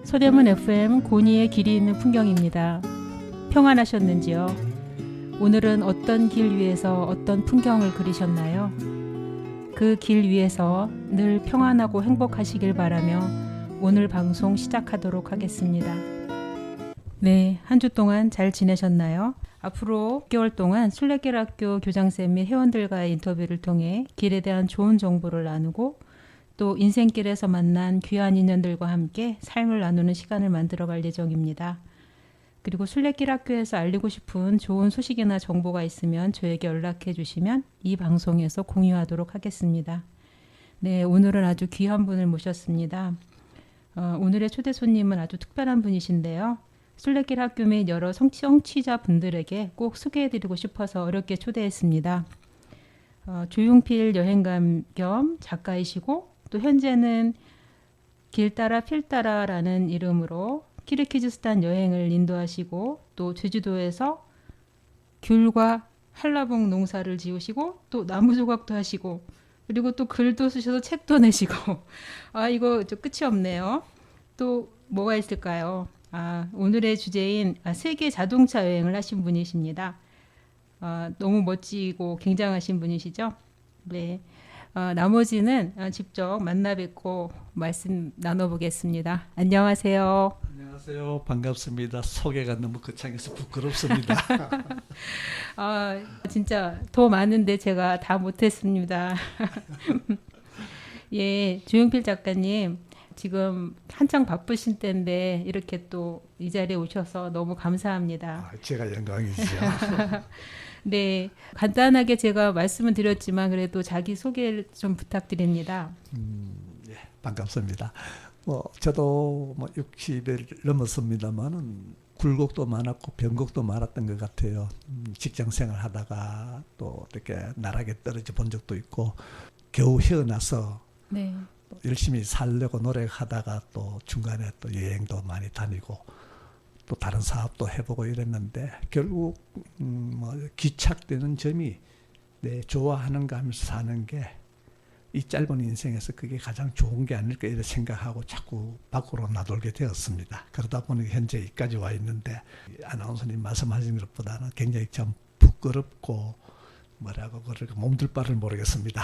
서대문 FM 고니의 길이 있는 풍경입니다. 평안하셨는지요? 오늘은 어떤 길 위에서 어떤 풍경을 그리셨나요? 그 길 위에서 늘 평안하고 행복하시길 바라며 오늘 방송 시작하도록 하겠습니다. 네, 한 주 동안 잘 지내셨나요? 앞으로 6개월 동안 순례길학교 교장쌤 및 회원들과의 인터뷰를 통해 길에 대한 좋은 정보를 나누고 또 인생길에서 만난 귀한 인연들과 함께 삶을 나누는 시간을 만들어갈 예정입니다. 그리고 순례길 학교에서 알리고 싶은 좋은 소식이나 정보가 있으면 저에게 연락해 주시면 이 방송에서 공유하도록 하겠습니다. 네, 오늘은 아주 귀한 분을 모셨습니다. 오늘의 초대 손님은 아주 특별한 분이신데요. 순례길 학교 및 여러 청취자분들에게 꼭 소개해드리고 싶어서 어렵게 초대했습니다. 조용필 여행감 겸 작가이시고 또 현재는 길 따라 필 따라라는 이름으로 키르기즈스탄 여행을 인도하시고 또 제주도에서 귤과 한라봉 농사를 지으시고 또 나무 조각도 하시고 그리고 또 글도 쓰셔서 책도 내시고 이거 좀 끝이 없네요. 또 뭐가 있을까요? 오늘의 주제인 세계 자동차 여행을 하신 분이십니다. 너무 멋지고 굉장하신 분이시죠? 네. 나머지는 직접 만나 뵙고 말씀 나눠보겠습니다. 안녕하세요. 안녕하세요. 반갑습니다. 소개가 너무 거창해서 부끄럽습니다. 진짜 더 많은데 제가 다 못했습니다. 예, 조용필 작가님 지금 한창 바쁘신 때인데 이렇게 또 이 자리에 오셔서 너무 감사합니다. 제가 영광이죠. 네, 간단하게 제가 말씀을 드렸지만 그래도 자기 소개를 좀 부탁드립니다. 예, 반갑습니다. 저도 60을 넘었습니다만은 굴곡도 많았고 변곡도 많았던 것 같아요. 직장 생활하다가 또 이렇게 나락에 떨어져 본 적도 있고 겨우 헤어나서 네. 열심히 살려고 노력하다가 또 중간에 또 여행도 많이 다니고 또 다른 사업도 해보고 이랬는데 결국 기착되는 점이 내 좋아하는가 하면서 사는 게 이 짧은 인생에서 그게 가장 좋은 게 아닐까 이렇게 생각하고 자꾸 밖으로 나돌게 되었습니다. 그러다 보니 현재 여기까지 와 있는데 아나운서님 말씀하신 것보다는 굉장히 참 부끄럽고 뭐라고 그럴까 몸둘 바를 모르겠습니다.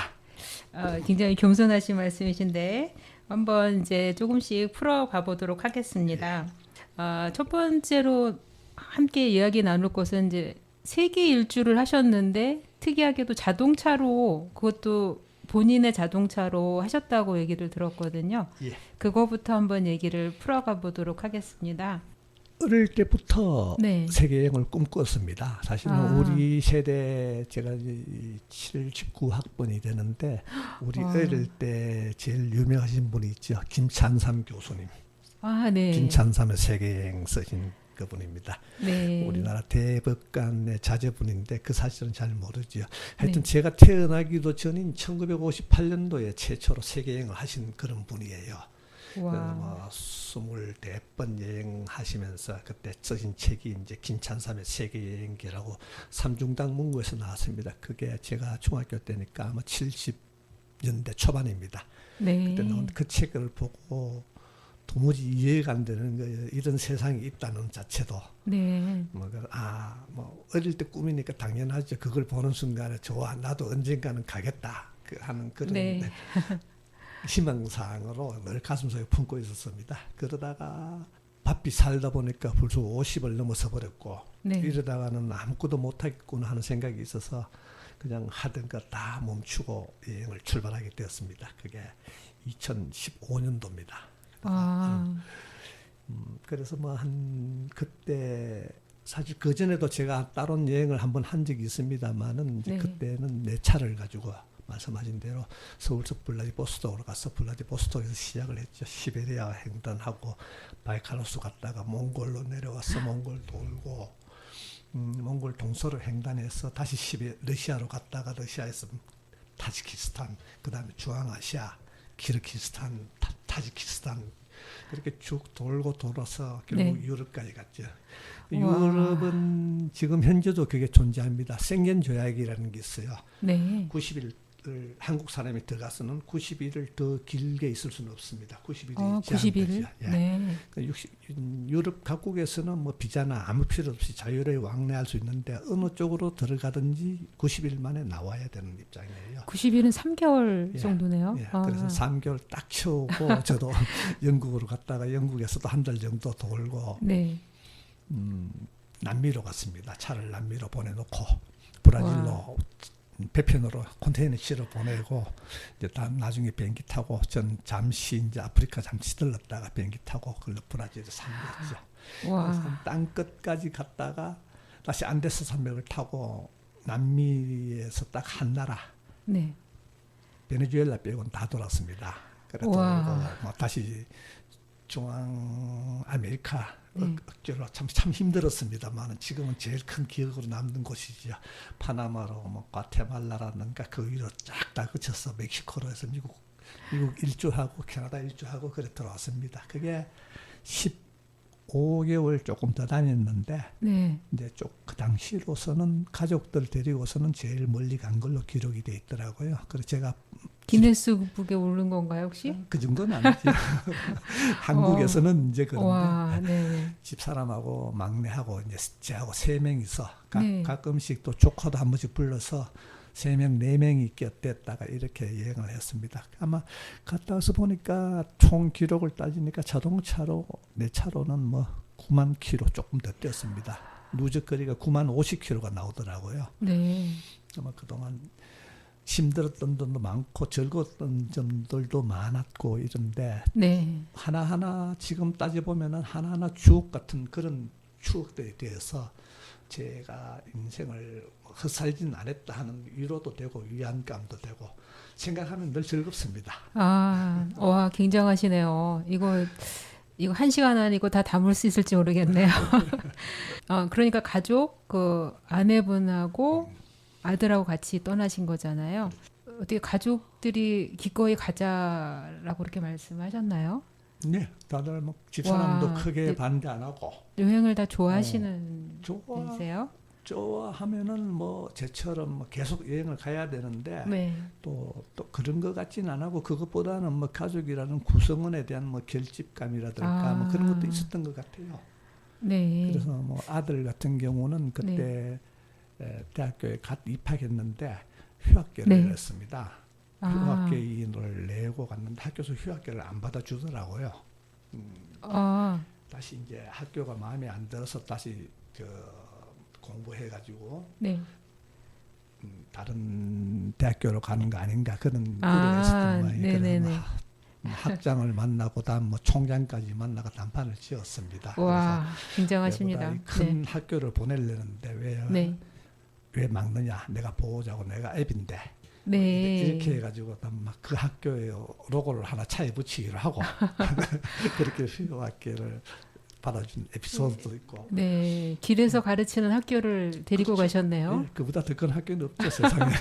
굉장히 겸손하신 말씀이신데 한번 이제 조금씩 풀어가 보도록 하겠습니다. 첫 번째로 함께 이야기 나눌 것은 이제 세계 일주를 하셨는데 특이하게도 자동차로 그것도 본인의 자동차로 하셨다고 얘기를 들었거든요. 예. 그거부터 한번 얘기를 풀어가 보도록 하겠습니다. 어릴 때부터 네. 세계 여행을 꿈꿨습니다. 사실은 우리 세대 제가 79학번이 되는데 우리 어릴 때 제일 유명하신 분이 있죠. 김찬삼 교수님. 네. 김찬삼의 세계 여행 쓰신 그분입니다. 네. 우리나라 대법관의 자제분인데 그 사실은 잘 모르죠. 하여튼 네. 제가 태어나기도 전인 1958년도에 최초로 세계 여행을 하신 그런 분이에요. 와. 24번 여행하시면서 그때 쓰신 책이 이제 김찬삼의 세계 여행기라고 삼중당 문고에서 나왔습니다. 그게 제가 중학교 때니까 아마 70년대 초반입니다. 네. 그때 나온 그 책을 보고 도무지 이해가 안 되는 거예요. 이런 세상이 있다는 자체도. 네. 어릴 때 꿈이니까 당연하죠. 그걸 보는 순간에 좋아, 나도 언젠가는 가겠다 하는 그런 네. 희망사항으로 늘 가슴속에 품고 있었습니다. 그러다가 바삐 살다 보니까 벌써 50을 넘어서 버렸고 네. 이러다가는 아무것도 못하겠구나 하는 생각이 있어서 그냥 하던 거 다 멈추고 여행을 출발하게 되었습니다. 그게 2015년도입니다. 그래서 그때 사실 그 전에도 제가 다른 여행을 한번 한 적이 있습니다만은 이제 네. 그때는 내 차를 가지고 말씀하신 대로 서울서 블라디보스톡으로 가서 블라디보스톡에서 시작을 했죠. 시베리아 횡단하고 바이칼루스 갔다가 몽골로 내려와서 몽골 돌고 몽골 동서를 횡단해서 다시 러시아로 갔다가 러시아에서 타지키스탄, 그다음에 중앙아시아, 키르기스탄, 타지키스탄 그렇게 쭉 돌고 돌아서 결국 네. 유럽까지 갔죠. 우와. 유럽은 지금 현재도 그게 존재합니다. 생겐 조약이라는 게 있어요. 네. 90일 90일을 한국 사람이 들어가서는 90일을 더 길게 있을 수는 없습니다. 90일이 90일. 제한되죠. 예. 네. 유럽 각국에서는 뭐 비자나 아무 필요 없이 자유로이 왕래할 수 있는데 어느 쪽으로 들어가든지 90일 만에 나와야 되는 입장이에요. 90일은 3개월 예. 정도네요. 예. 그래서 3개월 딱 채우고 저도 영국으로 갔다가 영국에서도 한 달 정도 돌고 네. 남미로 갔습니다. 차를 남미로 보내놓고 브라질로 와. 배편으로 컨테이너 실어 보내고 이제 나중에 비행기 타고 전 잠시 이제 아프리카 잠시 들렀다가 비행기 타고 그걸로 브라질에 산거죠. 와. 땅 끝까지 갔다가 다시 안데스 산맥을 타고 남미에서 딱 한 나라 네. 베네수엘라 빼고는 다 돌았습니다. 그래 돌고 뭐 다시 중앙 아메리카 억지로 참 힘들었습니다만 지금은 제일 큰 기억으로 남는 곳이죠. 파나마로 뭐 과테말라라든가 그 위로 쫙 다 거쳐서 멕시코로 해서 미국 일주하고 캐나다 일주하고 그래 들어왔습니다. 그게 15개월 조금 더 다녔는데 네. 이제 그 당시로서는 가족들 데리고서는 제일 멀리 간 걸로 기록이 돼 있더라고요. 그래서 제가 기네스북에 오른 건가요, 혹시? 그 정도는 아니죠. 한국에서는 이제 그런데 와, 네. 집사람하고 막내하고 이제 저하고 3명이서 네. 가끔씩 또 조카도 한 번씩 불러서 3명, 4명이 꼈댔다가 이렇게 여행을 했습니다. 아마 갔다 와서 보니까 총 기록을 따지니까 자동차로 내 차로는 뭐 9만 킬로 조금 더 뛰었습니다. 누적거리가 9만 50킬로가 나오더라고요. 네. 아마 그동안 힘들었던 점도 많고 즐거웠던 점들도 많았고 이런데 네. 하나하나 지금 따져보면은 하나하나 추억 같은 그런 추억들에 대해서 제가 인생을 헛살진 않았다 하는 위로도 되고 위안감도 되고 생각하면 늘 즐겁습니다. 아, 와, 굉장하시네요. 이거 1시간 안에 이거 다 담을 수 있을지 모르겠네요. 그러니까 가족, 그 아내분하고 아들하고 같이 떠나신 거잖아요. 어떻게 가족들이 기꺼이 가자라고 그렇게 말씀하셨나요? 네, 다들 뭐 집사람도 와, 크게 네. 반대 안 하고 여행을 다 좋아하시는 좋아. 분이세요? 좋아하면은 뭐 제처럼 뭐 계속 여행을 가야 되는데 네. 또 그런 것 같지는 안 하고 그것보다는 뭐 가족이라는 구성원에 대한 뭐 결집감이라든가 뭐 그런 것도 있었던 것 같아요. 네. 그래서 뭐 아들 같은 경우는 그때 대학교에 입학했는데 휴학계를 네. 냈습니다. 아. 휴학계인을 내고 갔는데 학교에서 휴학계를 안 받아주더라고요. 다시 이제 학교가 마음에 안 들어서 다시 공부해가지고 네. 다른 대학교로 가는 거 아닌가 그런 우려가 있었던 모양이에요. 그래서 학장을 만나고 다음 뭐 총장까지 만나고 담판을 지었습니다. 와, 굉장하십니다. 큰 학교를 보내려는데 왜 막느냐? 내가 보호자고 내가 앱인데. 네. 이렇게 해가지고 막 그 학교에 로고를 하나 차에 붙이기로 하고 그렇게 휴학계를 받아준 에피소드도 있고. 네, 길에서 가르치는 학교를 데리고 그렇죠. 가셨네요. 네, 그보다 더 큰 학교는 없죠 세상에.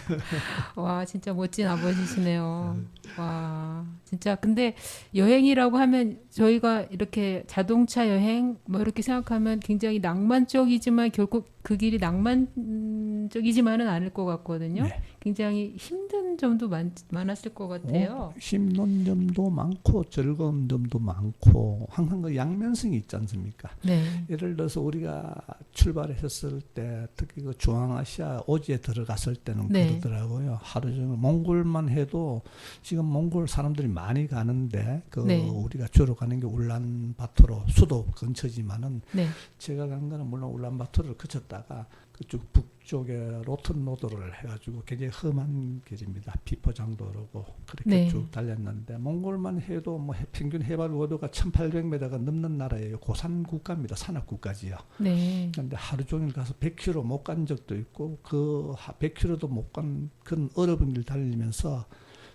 와, 진짜 멋진 아버지시네요. 와, 진짜 근데 여행이라고 하면 저희가 이렇게 자동차 여행 뭐 이렇게 생각하면 굉장히 낭만적이지만 결국 그 길이 낭만적이지만은 않을 것 같거든요. 네. 굉장히 힘든 점도 많았을 것 같아요. 힘든 점도 많고 즐거운 점도 많고 항상 그 양면성이 있지 않습니까? 네. 예를 들어서 우리가 출발했을 때 특히 그 중앙아시아 오지에 들어갔을 때는 네. 그러더라고요. 하루 종일 몽골만 해도 지금 몽골 사람들이 많이 가는데 네. 우리가 주로 가는 게 울란바토르 수도 근처지만은 네. 제가 간 거는 물론 울란바토르를 거쳤다가 그쪽 북쪽에 로튼로드를 해가지고 굉장히 험한 길입니다. 비포장도 오르고 그렇게 네. 쭉 달렸는데 몽골만 해도 뭐 평균 해발 고도가 1,800m가 넘는 나라예요. 고산 국가입니다. 산악 국가지요. 네. 그런데 하루 종일 가서 100km 못 간 적도 있고 그 100km도 못 간 그런 어려운 길 달리면서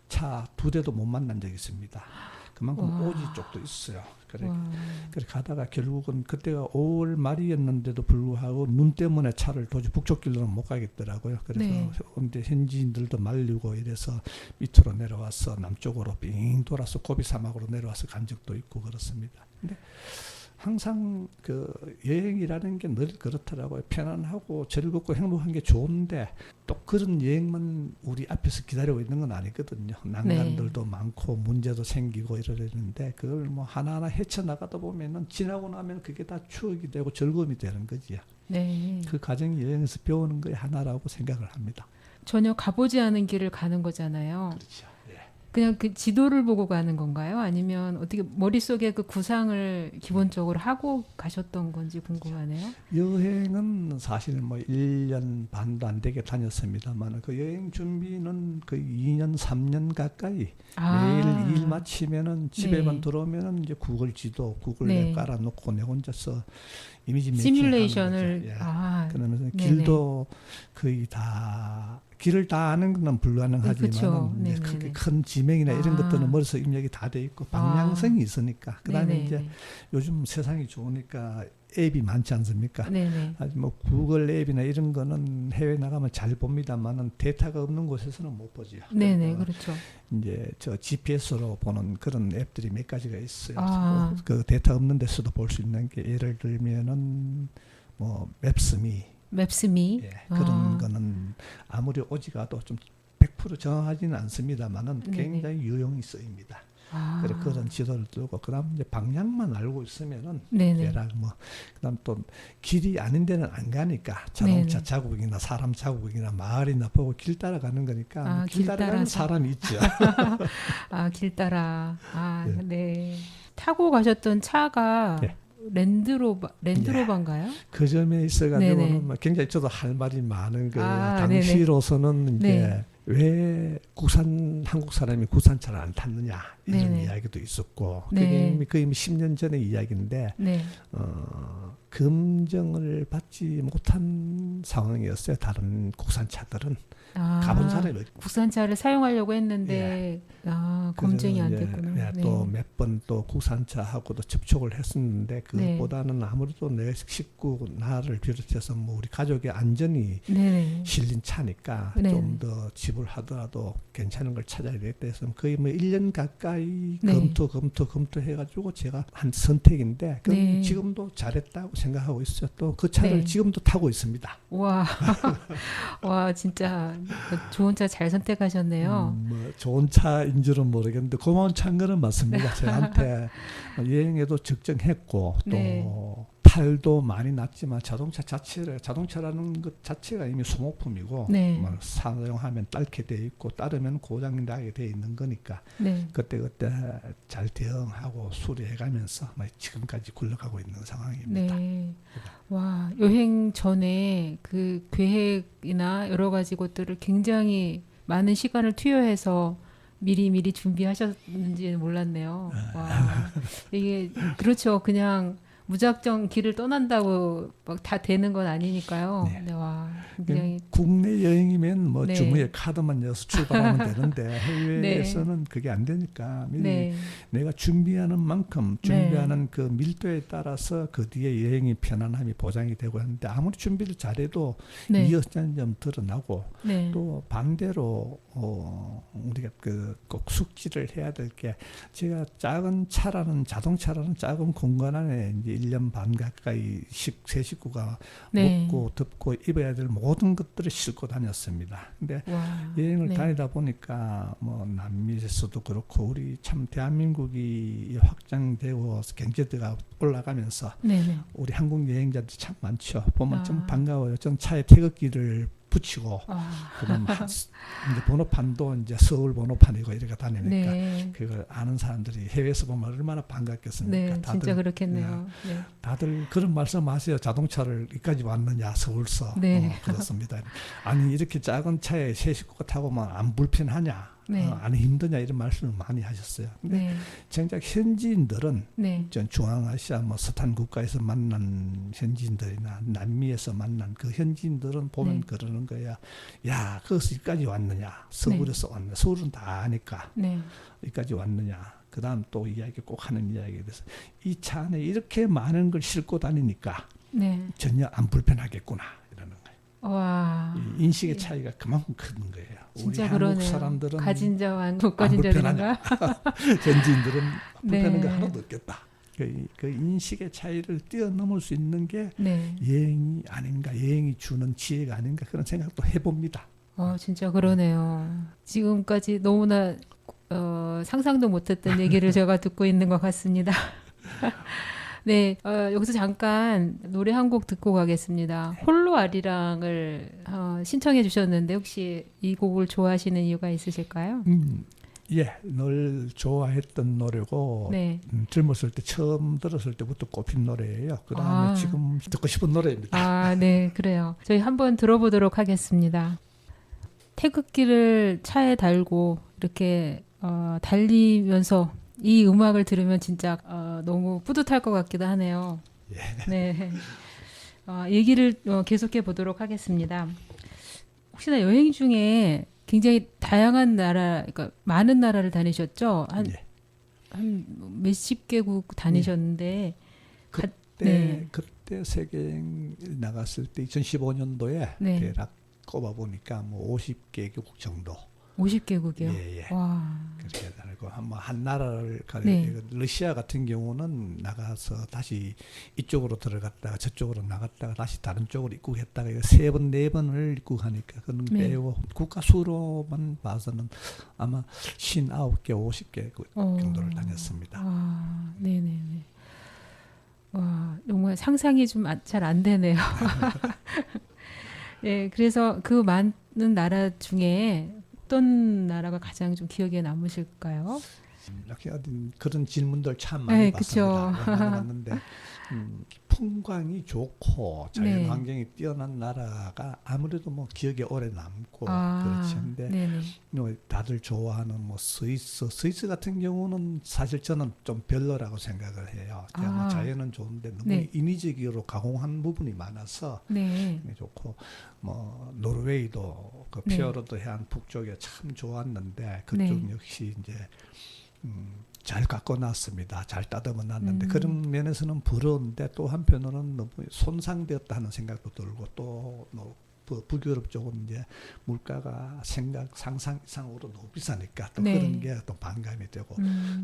차 2대도 못 만난 적이 있습니다. 그만큼 와. 오지 쪽도 있어요. 그래 와. 가다가 결국은 그때가 5월 말이었는데도 불구하고 눈 때문에 차를 도저히 북쪽 길로는 못 가겠더라고요. 그래서 네. 근데 현지인들도 말리고 이래서 밑으로 내려와서 남쪽으로 빙 돌아서 고비 사막으로 내려와서 간 적도 있고 그렇습니다. 근데 항상 그 여행이라는 게 늘 그렇더라고요. 편안하고 즐겁고 행복한 게 좋은데 또 그런 여행만 우리 앞에서 기다리고 있는 건 아니거든요. 난관들도 많고 문제도 생기고 이러는데 그걸 뭐 하나하나 헤쳐나가다 보면은 지나고 나면 그게 다 추억이 되고 즐거움이 되는 거지요. 네. 그 과정이 여행에서 배우는 거의 하나라고 생각을 합니다. 전혀 가보지 않은 길을 가는 거잖아요. 그렇죠. 예. 그냥 그 지도를 보고 가는 건가요? 아니면 어떻게 머릿속에 그 구상을 기본적으로 하고 가셨던 건지 궁금하네요. 여행은 사실 뭐 1년 반도 안 되게 다녔습니다만 그 여행 준비는 거의 2년 3년 가까이 매일 일 마치면은 집에만 네. 들어오면은 이제 구글 지도 구글 네. 앱 깔아놓고 내 혼자서 이미지 시뮬레이션을 예. 아, 그러면서 네네. 길도 거의 다 길을 다 아는 건 그쵸. 불가능하지만 네네네. 그렇게 큰 지명이나 이런 아. 것들은 머릿속 입력이 다 돼 있고 방향성이 있으니까 그다음에 네네네. 이제 요즘 세상이 좋으니까 앱이 많지 않습니까? 네네. 아직 뭐 구글 앱이나 이런 거는 해외 나가면 잘 봅니다만은 데이터가 없는 곳에서는 못 보지요. 네네. 그래서 그렇죠. 이제 저 GPS로 보는 그런 앱들이 몇 가지가 있어요. 아. 그 데이터 없는 데서도 볼 수 있는 게 예를 들면은 뭐 맵스미 맵스미. 예, 그런 아. 거는 아무리 오지가도 좀 100% 정확하지는 않습니다만은 네네. 굉장히 유용히 쓰입니다. 아. 그래 그런 지도를 들고 그다음 이제 방향만 알고 있으면은 네네. 대략 뭐 그다음 또 길이 아닌 데는 안 가니까 자동차 네네. 자국이나 사람 자국이나 마을이나 보고 길 따라가는 거니까 아, 뭐길 길 따라가는 따라서. 사람이 있죠. 아, 길 따라. 아, 예. 네. 타고 가셨던 차가 예. 랜드로버인가요? 그 점에 네네. 있어가지고는 뭐 굉장히 저도 할 말이 많은 거예요. 아, 당시로서는 이제 네. 왜 한국 사람이 국산차를 안 탔느냐 이런 네네. 이야기도 있었고 네. 그게 이미 10년 전의 이야기인데 네. 검증을 받지 못한 상황이었어요. 다른 국산차들은 아, 가본 사람이 없고. 국산차를 사용하려고 했는데 아, 검증이 안 그래서 이제 됐구나. 네. 또 몇 번 또 국산차하고도 접촉을 했었는데 그것보다는 아무래도 내 식구 나를 비롯해서 뭐 우리 가족의 안전이 네네. 실린 차니까 네. 좀 더 지불하더라도 괜찮은 걸 찾아야 되겠다 해서 거의 뭐 1년 가까이 네. 검토 해가지고 제가 한 선택인데 그럼 네. 지금도 잘했다고 생각하고 있어요. 또 그 차를 네. 지금도 타고 있습니다. 와, 와, 진짜 좋은 차 잘 선택하셨네요. 뭐 좋은 차인 줄은 모르겠는데 고마운 차인 거는 맞습니다. 저한테 여행에도 적정했고 또 네. 탈도 많이 났지만 자동차라는 것 자체가 이미 소모품이고 네. 뭐 사용하면 딸게 돼 있고 따르면 고장 나게 돼 있는 거니까 네. 그때 잘 대응하고 수리해가면서 뭐 지금까지 굴러가고 있는 상황입니다. 네. 와, 여행 전에 그 계획이나 여러 가지 것들을 굉장히 많은 시간을 투여해서 미리 준비하셨는지는 몰랐네요. 와, 이게 그렇죠. 그냥 무작정 길을 떠난다고 막 다 되는 건 아니니까요. 네. 네, 와, 굉장히 국내 여행이면 뭐 네. 주머니에 카드만 넣어서 출발하면 되는데 해외에서는 그게 안 되니까 미리 네, 내가 준비하는 만큼 네. 준비하는 그 밀도에 따라서 그 뒤에 여행이 편안함이 보장이 되고 하는데 아무리 준비를 잘해도 네, 이어지는 점 드러나고 네, 또 반대로 우리가 꼭 숙지를 해야 될 게 제가 자동차라는 작은 공간 안에 이제 1년 반 가까이 새 식구가 네. 먹고 덮고 입어야 될 모든 것들을 싣고 다녔습니다. 근데 와, 여행을 네. 다니다 보니까 뭐 남미에서도 그렇고 우리 참 대한민국이 확장되고 경제가 올라가면서 네. 우리 한국 여행자들이 참 많죠. 보면 아. 좀 반가워요. 전 차에 태극기를 붙이고 아, 그다음 이제 번호판도 이제 서울 번호판이고 이렇게 다니니까 네, 그걸 아는 사람들이 해외에서 보면 얼마나 반갑겠습니까? 네, 진짜 그렇겠네요. 네, 다들 그런 말씀하세요. 자동차를 여기까지 왔느냐 서울서. 네. 그렇습니다. 아니 이렇게 작은 차에 세 식구가 타고만 안 불편하냐? 네. 안 힘드냐 이런 말씀을 많이 하셨어요. 근데 네, 정작 현지인들은 네, 전 중앙아시아 뭐 서탄 국가에서 만난 현지인들이나 남미에서 만난 그 현지인들은 보면 네. 그러는 거야. 야, 거기서 여기까지 왔느냐? 서울에서 왔느냐? 서울은 다 아니까 네. 여기까지 왔느냐? 그 다음 또 이야기 꼭 하는 이야기에 대해서 이 차 안에 이렇게 많은 걸 싣고 다니니까 네. 전혀 안 불편하겠구나 이러는 거예요. 와, 이 인식의 차이가 그만큼 큰 거예요. 우리 진짜 한국 그러네요. 사람들은 가진 자와 못 가진 불편하냐. 자들인가? 현지인들은 불편한 네. 거 하나도 없겠다. 그 인식의 차이를 뛰어넘을 수 있는 게 네. 여행이 아닌가, 여행이 주는 지혜가 아닌가 그런 생각도 해봅니다. 진짜 그러네요. 지금까지 너무나 상상도 못했던 얘기를 제가 듣고 있는 것 같습니다. 네, 여기서 잠깐 노래 한 곡 듣고 가겠습니다. 홀로 아리랑을 신청해 주셨는데 혹시 이 곡을 좋아하시는 이유가 있으실까요? 예, 늘 좋아했던 노래고 네. 젊었을 때 처음 들었을 때부터 꼽힌 노래예요. 그다음에 지금 듣고 싶은 노래입니다. 네, 그래요. 저희 한번 들어보도록 하겠습니다. 태극기를 차에 달고 이렇게 달리면서 이 음악을 들으면 진짜 너무 뿌듯할 것 같기도 하네요. 예. 네. 얘기를 계속해 보도록 하겠습니다. 혹시나 여행 중에 굉장히 다양한 나라, 그러니까 많은 나라를 다니셨죠? 예. 한 몇십 개국 다니셨는데 그때 세계 여행 나갔을 때 2015년도에 네. 대략 꼽아 보니까 뭐 50개국 정도. 50개국이요. 예, 예. 와. 그렇게 다니고 한 나라를 네. 러시아 같은 경우는 나가서 다시 이쪽으로 들어갔다가 저쪽으로 나갔다가 다시 다른 쪽으로 입국했다가 3번 4번을 입국하니까 그런 네. 매우 국가 수로만 봐서는 아마 59개 50개 정도를 다녔습니다. 네네네. 와, 정말 상상이 좀 잘 안 되네요. 네, 그래서 그 많은 나라 중에 어떤 나라가 가장 좀 기억에 남으실까요? 이렇게 그런 질문들 참 많이 네, 받습니다. 그쵸. 많이 받는데 풍광이 좋고 자연 네. 환경이 뛰어난 나라가 아무래도 뭐 기억에 오래 남고 그렇지. 근데 네네. 뭐 다들 좋아하는 뭐 스위스 같은 경우는 사실 저는 좀 별로라고 생각을 해요. 그냥 뭐 자연은 좋은데 너무 네. 인위적으로 가공한 부분이 많아서 네. 좋고 뭐 노르웨이도 그 네. 피어르드 해안 북쪽에 참 좋았는데 그쪽 역시 이제 잘 깎아놨습니다. 잘 다듬어 놨는데 그런 면에서는 부러운데 또 한편으로는 너무 손상되었다 하는 생각도 들고 또 북유럽 쪽은 이제 물가가 상상 이상으로 너무 비싸니까 또 네. 그런 게 또 반감이 되고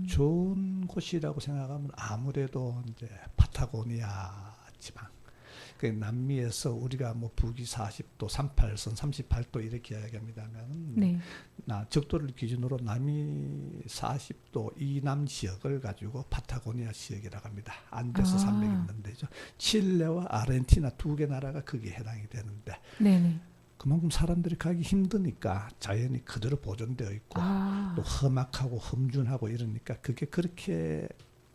좋은 곳이라고 생각하면 아무래도 이제 파타고니아 지방. 그 남미에서 우리가 뭐 북위 40도, 38선, 38도 이렇게 이야기합니다만 네. 적도를 기준으로 남이 40도 이남 지역을 가지고 파타고니아 지역이라고 합니다. 안데스 산맥이 있는데죠. 칠레와 아르헨티나 2개 나라가 거기에 해당이 되는데 네네. 그만큼 사람들이 가기 힘드니까 자연이 그대로 보존되어 있고 또 험악하고 험준하고 이러니까 그게 그렇게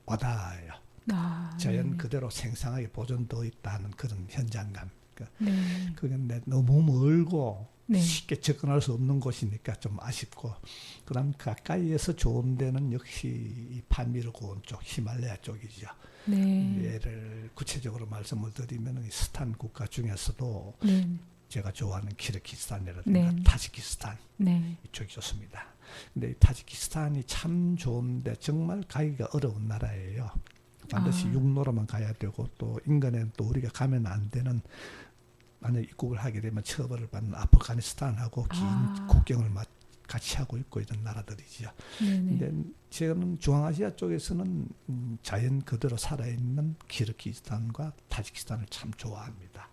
와닿아요. 자연 그대로 생생하게 보존되어 있다는 그런 현장감. 그런데 너무 멀고 쉽게 접근할 수 없는 곳이니까 좀 아쉽고 그다음 가까이에서 좋은 데는 역시 이 파미르 고원 쪽 히말라야 쪽이죠. 예를 구체적으로 말씀을 드리면 이 스탄 국가 중에서도 제가 좋아하는 키르기스탄이라든가 타지키스탄 이쪽이 좋습니다. 근데 이 타지키스탄이 참 좋은데 정말 가기가 어려운 나라예요. 반드시 육로로만 가야 되고 또 인근에는 또 우리가 가면 안 되는 만약 입국을 하게 되면 처벌을 받는 아프가니스탄하고 긴 국경을 같이 하고 있고 이런 나라들이죠. 근데 저는 중앙아시아 쪽에서는 자연 그대로 살아있는 키르기스탄과 타지키스탄을 참 좋아합니다.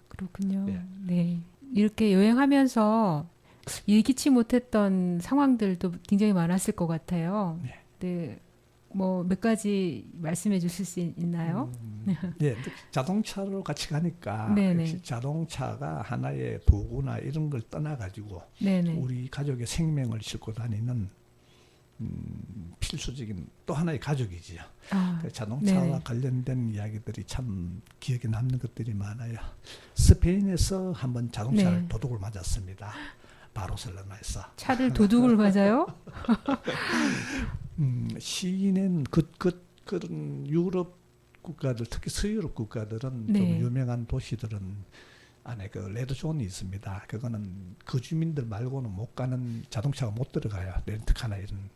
그렇군요. 네. 이렇게 여행하면서 예기치 못했던 상황들도 굉장히 많았을 것 같아요. 네. 뭐 몇 가지 말씀해 주실 수 있나요? 예, 자동차로 같이 가니까 역시 자동차가 하나의 도구나 이런 걸 떠나가지고 우리 가족의 생명을 싣고 다니는 필수적인 또 하나의 가족이지요. 자동차와 관련된 이야기들이 참 기억에 남는 것들이 많아요. 스페인에서 한번 자동차를 도둑을 맞았습니다. 바르셀로나에서. 차를 도둑을 맞아요? 시내는 그런 유럽 국가들, 특히 서유럽 국가들은 좀 유명한 도시들은 안에 그 레드존이 있습니다. 그거는 거주민들 말고는 못 가는 자동차가 못 들어가요. 렌트카나 이런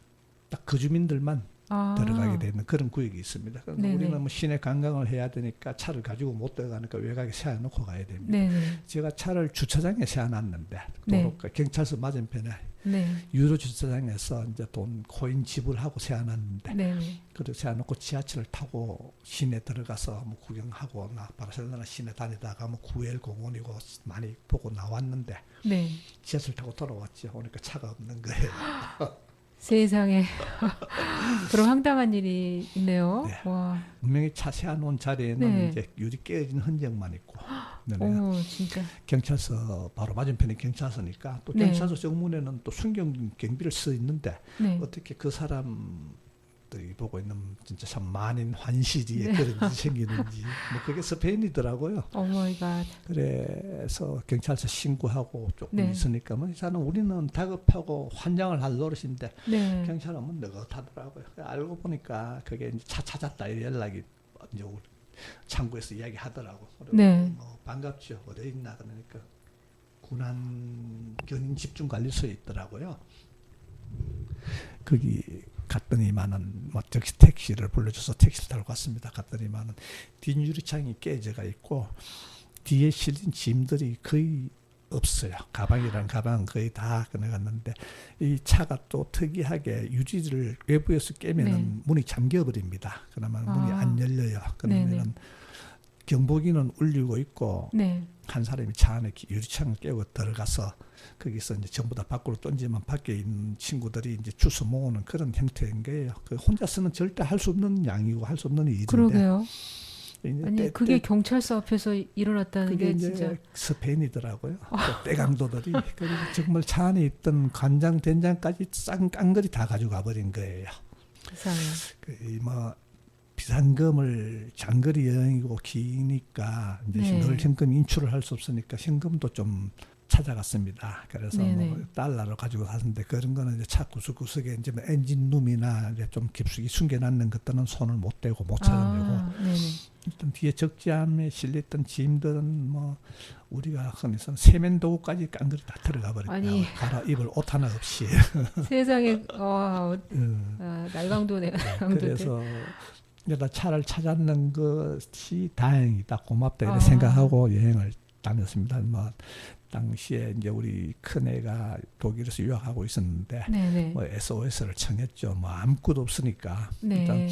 딱 거주민들만 들어가게 되는 그런 구역이 있습니다. 그럼 네네. 우리는 뭐 시내 관광을 해야 되니까 차를 가지고 못 들어가니까 외곽에 세워놓고 가야 됩니다. 네네. 제가 차를 주차장에 세워놨는데 네. 도로가 경찰서 맞은편에 네. 유로 주차장에서 이제 돈 코인 지불하고 세워놨는데 네네. 그렇게 세워놓고 지하철을 타고 시내 들어가서 뭐 구경하고 나 바르셀로나 시내 다니다가 뭐 구엘 공원이고 많이 보고 나왔는데 네. 지하철 타고 돌아왔죠. 오니까 차가 없는 거예요. 세상에. 그런 황당한 일이 있네요. 네. 와. 분명히 차 세워놓은 자리에는 네. 이제 유리 깨진 흔적만 있고 네. 오, 진짜. 경찰서 바로 맞은편에 경찰서니까 또 네. 경찰서 정문에는 또 순경 경비를 써 있는데 네. 어떻게 그 사람들이 보고 있는 진짜 참 만인 환시지에 네. 그런 일이 생기는지 뭐 그게 스페인이더라고요. 오 마이 갓. 그래서 경찰서 신고하고 조금 네. 있으니까 뭐 이 사람 우리는 다급하고 환장을 할 노릇인데 네. 경찰은 뭐 느긋하더라고요. 알고 보니까 그게 이제 차 찾았다 이 연락이 이제 우리 창구에서 이야기하더라고. 네. 뭐 반갑죠. 어디 있나 그러니까 군안 견인 집중관리소에 있더라고요. 거기 갔더니만은 뭐 즉시 택시를 불러줘서 택시를 타고 갔습니다. 갔더니만은 뒷유리창이 깨져가 있고 뒤에 실린 짐들이 거의 없어요. 가방이랑 가방 거의 다 꺼내갔는데 이 차가 또 특이하게 유리를 외부에서 깨면은 네. 문이 잠겨버립니다. 그러면 문이 아. 안 열려요. 네네. 그러면은 경보기는 울리고 있고 네. 한 사람이 차 안에 유리창을 깨고 들어가서 거기서 이제 전부 다 밖으로 던지면 밖에 있는 친구들이 이제 주워 모으는 그런 형태인 거예요. 그 혼자서는 절대 할 수 없는 양이고 할 수 없는 일인데. 그러게요. 이제 아니 그게 경찰서 앞에서 일어났다는 그게 게 이제 진짜. 스페인이더라고요. 또 떼강도들이 그래서 정말 차 안에 있던 간장 된장까지 깡그리 다 가져가 버린 거예요. 세상에. 뭐 비상금을 장거리 여행이고 기니까 이제 네. 늘 현금 인출을 할 수 없으니까 현금도 좀 찾아갔습니다. 그래서 네네. 뭐 달러로 가지고 갔는데 그런 거는 이제 차 구석구석에 이제 뭐 엔진룸이나 이제 좀 깊숙이 숨겨놨는 것들은 손을 못 대고 못 찾아내고 네네. 일단 뒤에 적재함에 실렸던 짐들은 뭐 우리가 흔히서 세면도구까지 깡그리 다 들어가 버렸다. 아니. 갈아입을 옷 하나 없이. 세상에 날강도네. 날강도네. 그래서 내가 차를 찾았는 것이 다행이다, 고맙다 이렇게 아. 생각하고 여행을 다녔습니다. 뭐 당시에 이제 우리 큰애가 독일에서 유학하고 있었는데 네네. 뭐 SOS를 청했죠. 뭐 아무것도 없으니까 일단 네.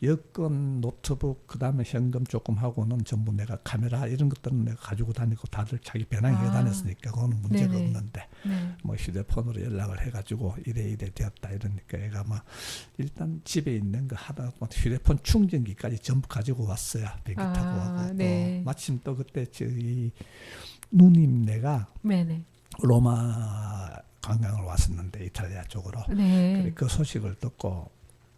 여권, 노트북, 그다음에 현금 조금 하고는 전부 내가 카메라 이런 것들은 내가 가지고 다니고 다들 자기 배낭에 아. 다녔으니까 그거는 문제가 네네. 없는데 네. 뭐 휴대폰으로 연락을 해가지고 이래 되었다 이러니까 애가 막 일단 집에 있는 거 하다 뭐 휴대폰 충전기까지 전부 가지고 왔어요. 비행기 타고 와고 네. 또 마침 또 그때 저희 누님네가 네네. 로마 관광을 왔었는데 이탈리아 쪽으로 네. 그 소식을 듣고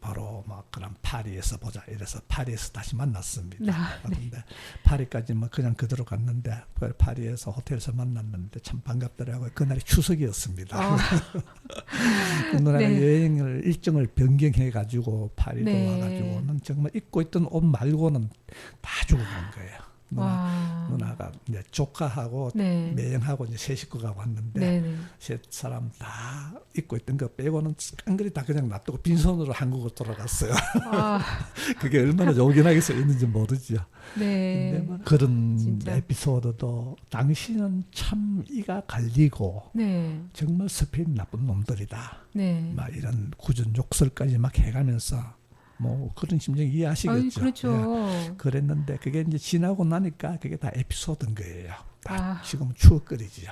바로 막 그럼 파리에서 보자 이래서 파리에서 다시 만났습니다. 아, 네. 그런데 파리까지 뭐 그냥 그대로 갔는데 파리에서 호텔에서 만났는데 참 반갑더라고요. 그날이 추석이었습니다. 그 누나가 네. 여행을 일정을 변경해 가지고 파리도 네. 와가지고는 정말 입고 있던 옷 말고는 다 주고 간 거예요. 누나가 이제 조카하고 네. 매형하고 이제 세 식구가 왔는데 네네. 세 사람 다 입고 있던 거 빼고는 깡그리 다 그냥 놔두고 빈손으로 한국으로 돌아갔어요. 아, 그게 얼마나 요긴하게 써 있는지 모르죠. 네. 근데 뭐 그런 진짜. 에피소드도 당시는 참 이가 갈리고 네. 정말 스페인 나쁜 놈들이다. 네. 막 이런 굳은 욕설까지 막 해가면서 뭐 그런 심정 이해하시겠죠. 아유, 그렇죠. 예. 그랬는데 그게 이제 지나고 나니까 그게 다 에피소드인 거예요. 다 아. 지금 추억거리지요.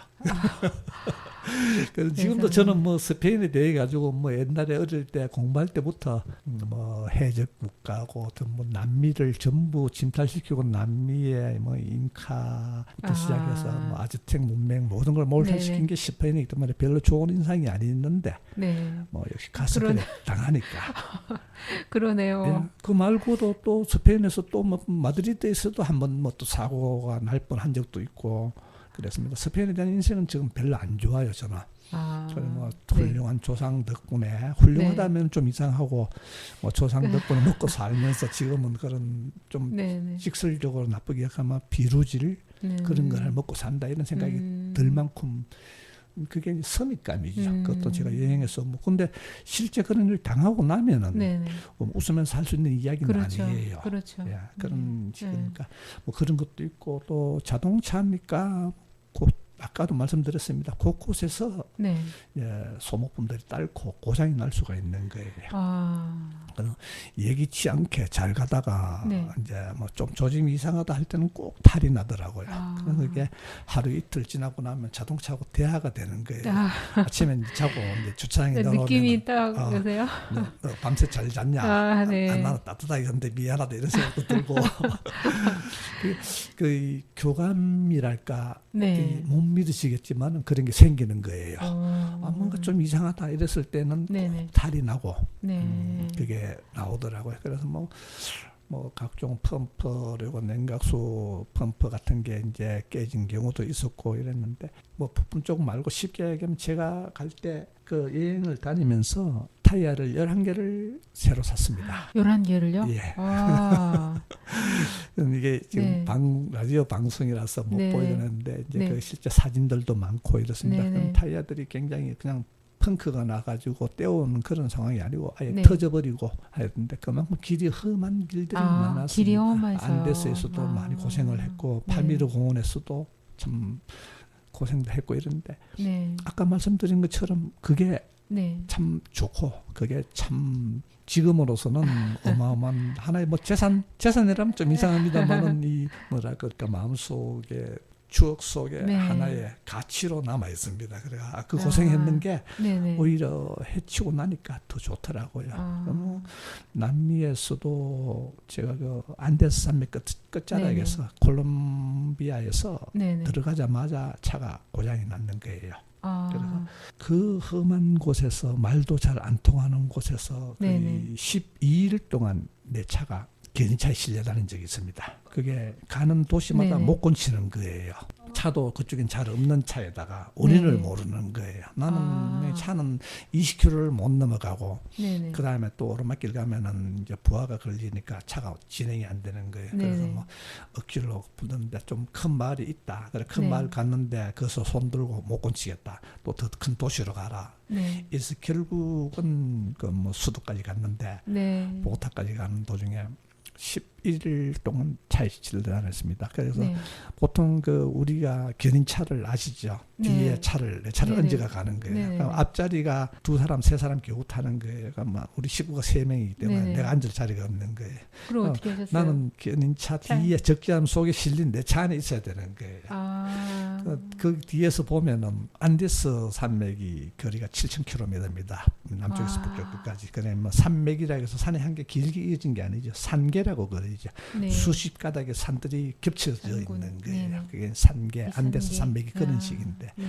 그래서 지금도 세상에. 저는 뭐 스페인에 대해 가지고 뭐 옛날에 어릴 때 공부할 때부터 뭐 해적 국가고 뭐 남미를 전부 침탈시키고 남미의 뭐 잉카부터 시작해서 뭐 아즈텍 문명 모든 걸 몰살시킨 네네. 게 스페인이기 때문에 별로 좋은 인상이 아니었는데 네. 뭐 역시 가서 그래 당하니까. 그러네요. 예, 그 말고도 또 스페인에서 또 뭐 마드리드에서도 한번 뭐 또 사고가 날 뻔한 적도 있고 그랬습니다. 스페인에 대한 인생은 지금 별로 안 좋아요, 저는. 그래 뭐 훌륭한 조상 덕분에 훌륭하다면 좀 이상하고 뭐 조상 덕분에 먹고 살면서 지금은 그런 좀 네네. 직설적으로 나쁘게 하면 비루질 그런 걸 먹고 산다 이런 생각이 들 만큼 그게 이제 선입감이죠. 그것도 제가 여행해서 뭐 근데 실제 그런 일을 당하고 나면은 네네. 웃으면서 할 수 있는 이야기는 그렇죠. 아니에요. 그렇죠. 예, 그런 네. 그러니까 뭐 그런 것도 있고 또 자동차니까 곧 아까도 말씀드렸습니다. 곳곳에서 네. 소모품들이 딸고 고장이 날 수가 있는 거예요. 아. 예기치 않게 잘 가다가 네. 이제 뭐 좀 조짐이 이상하다 할 때는 꼭 탈이 나더라고요. 아. 그래서 이게 하루 이틀 지나고 나면 자동차하고 대화가 되는 거예요. 아. 아침에 이제 자고 이제 주차장에 네, 나오면 느낌이 딱 오세요? 너 밤새 잘 잤냐? 아, 네. 나는 따뜻하게 잤는데 미안하다 이런 생각도 들고 그 교감이랄까 네. 못 믿으시겠지만 그런 게 생기는 거예요. 뭔가 좀 좀 이상하다 이랬을 때는 네네. 탈이 나고 네. 그게 나오더라고요. 그래서 뭐 각종 펌프 그리고 냉각수 펌프 같은 게 이제 깨진 경우도 있었고 이랬는데 뭐 부품 쪽 말고 쉽게 얘기하면 제가 갈 때 그 여행을 다니면서 타이어를 11개를 새로 샀습니다. 11개를요? 예. 아. 이게 지금 네. 라디오 방송이라서 못 네. 보이는데 이제 네. 그 실제 사진들도 많고 이렇습니다. 네, 그럼 네. 타이어들이 굉장히 그냥 펑크가 나가지고 떼어오는 그런 상황이 아니고 아예 네. 터져버리고 하였는데 그만큼 길이 험한 길들이 많았습니다. 길이 험해서. 안데스에서도 많이 고생을 했고 네. 팔미르 공원에서도 참 고생도 했고 이런데 네. 아까 말씀드린 것처럼 그게 네. 참 좋고 그게 참 지금으로서는 어마어마한 하나의 뭐 재산이라면 좀 이상합니다만은 이 뭐라 그럴까 마음속에 추억 속에 네. 하나의 가치로 남아 있습니다. 그래 그 고생했는 게 네네. 오히려 해치고 나니까 더 좋더라고요. 뭐 남미에서도 제가 그 안데스 산맥 끝자락에서 콜롬비아에서 네네. 들어가자마자 차가 고장이 났는 거예요. 아. 그래서 그 험한 곳에서 말도 잘 안 통하는 곳에서 거의 네네. 12일 동안 내 차가 견인차에 실려 다닌 적이 있습니다. 그게 가는 도시마다 네네. 못 고치는 거예요. 차도 그쪽엔 잘 없는 차에다가 원인을 네네. 모르는 거예요. 나는 아. 차는 20km를 못 넘어가고 네네. 그 다음에 또 오르막길 가면은 이제 부하가 걸리니까 차가 진행이 안 되는 거예요. 그래서 네네. 뭐 억지로 붙는데 좀 큰 마을이 있다. 그래 큰 네. 마을 갔는데 거기서 손 들고 못 고치겠다. 또 더 큰 도시로 가라. 네. 그래서 결국은 그 뭐 수도까지 갔는데 네. 보고타까지 가는 도중에 11일 동안 차에 실려 다녔습니다. 그래서 네. 보통 그 우리가 견인차를 아시죠? 네. 뒤에 내 차를 네네. 얹어가 가는 거예요. 네네. 그럼 앞자리가 2사람, 3사람 겨우 타는 거예요. 그러니까 우리 식구가 3명이기 때문에 네네. 내가 앉을 자리가 없는 거예요. 그럼 어떻게 하셨어요? 나는 견인차 뒤에 적재함 속에 실린 내 차 안에 있어야 되는 거예요. 아. 그 뒤에서 보면은 안데스 산맥이 거리가 7,000km입니다. 남쪽에서 북쪽까지. 그래 뭐 산맥이라 해서 산이 한 개 길게 이어진 게 아니죠. 산계라고 그러죠. 네. 수십 가닥의 산들이 겹쳐져 산군. 있는 거예요. 네네. 그게 산계, 안데스 산계. 산맥이 그런 아. 식인데 네.